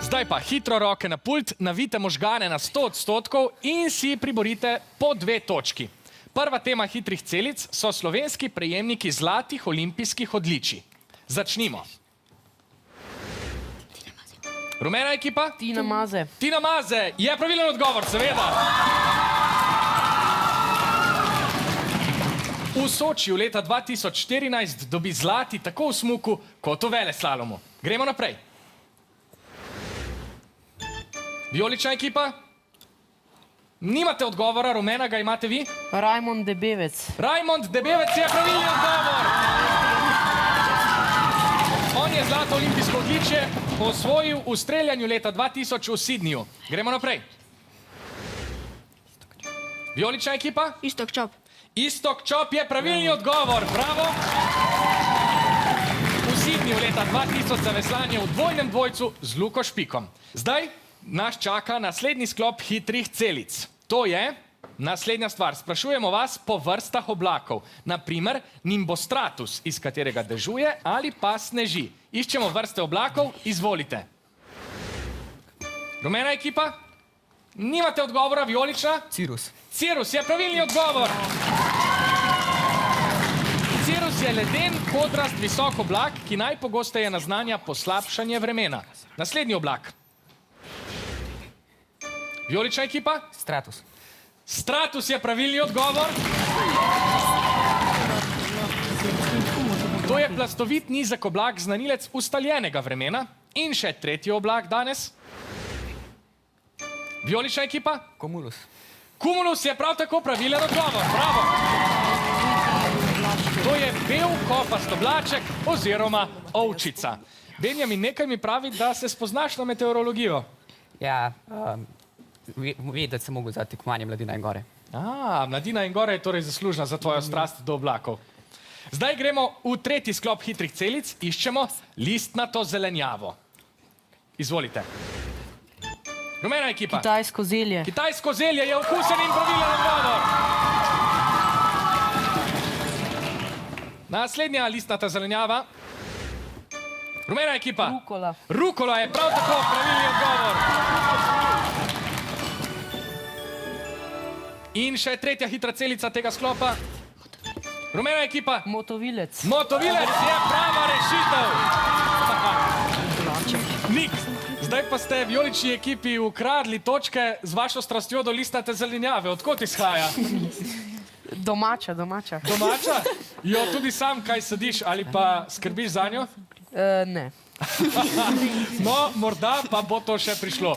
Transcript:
Zdaj pa hitro roke na pult, navijte možgane na 100% in si priborite po 2 točki. Prva tema hitrih celic so slovenski prejemniki zlatih olimpijskih odličij. Začnimo. Rumena ekipa? Tina Maze. Tina Maze, je pravilen odgovor, seveda. V Sočiju leta 2014 dobi zlati tako v smuku kot v veleslalomu. Gremo naprej. Vijolična ekipa? Nimate odgovora, rumena ga imate vi? Rajmond Debevec. Rajmond Debevec je pravilni odgovor. On je zlato olimpijsko odličje osvojil v streljanju leta 2000 v Sydneyju. Gremo naprej. Vijolična ekipa? Iztok Čop. Iztok Čop je pravilni odgovor. Bravo. V Sydneyju leta 2000 za veslanje v dvojnem dvojcu z Luko Špikom. Zdaj nas čaka naslednji sklop hitrih celic. To je naslednja stvar. Sprašujemo vas po vrstah oblakov. Naprimer, nimbostratus, iz katerega dežuje ali pa sneži. Iščemo vrste oblakov, izvolite. Rumena ekipa? Nimate odgovora, vijolična? Cirrus. Cirrus je pravilni odgovor. Cirrus je leden, kodrast, visok oblak, ki najpogosteje naznanja poslabšanje vremena. Naslednji oblak. Vijolična ekipa? Stratus. Stratus je pravilni odgovor. To je plastovit nizek oblak, znanilec ustaljenega vremena. In še tretji oblak danes. Vijolična ekipa? Cumulus. Cumulus je prav tako pravilen odgovor. Bravo. To je bel kopast oblaček oziroma ovčica. Benjamin, nekaj mi pravi, da se spoznaš na meteorologijo. Ja, videti se mogu za tekmovanje Mladina in gore. Mladina in gore je torej zaslužna za tvojo strast do oblakov. Zdaj gremo v tretji sklop hitrih celic, iščemo listnato zelenjavo. Izvolite. Rumena ekipa. Kitajsko zelje. Kitajsko zelje je okusen in pravilen odgovor. Naslednja listnata zelenjava. Rumena ekipa. Rukola. Rukola je prav tako pravilni odgovor. In še tretja hitra celica tega sklopa. Rumena ekipa. Motovilec. Motovilec je prava rešitev. Nik, zdaj pa ste vijolični ekipi ukradli točke z vašo strastjo do listnate zelenjave. Odkot izhaja? Domača. Domača? Jo, tudi sam kaj sediš ali pa skrbiš za njo? Ne. No, morda pa bo to še prišlo.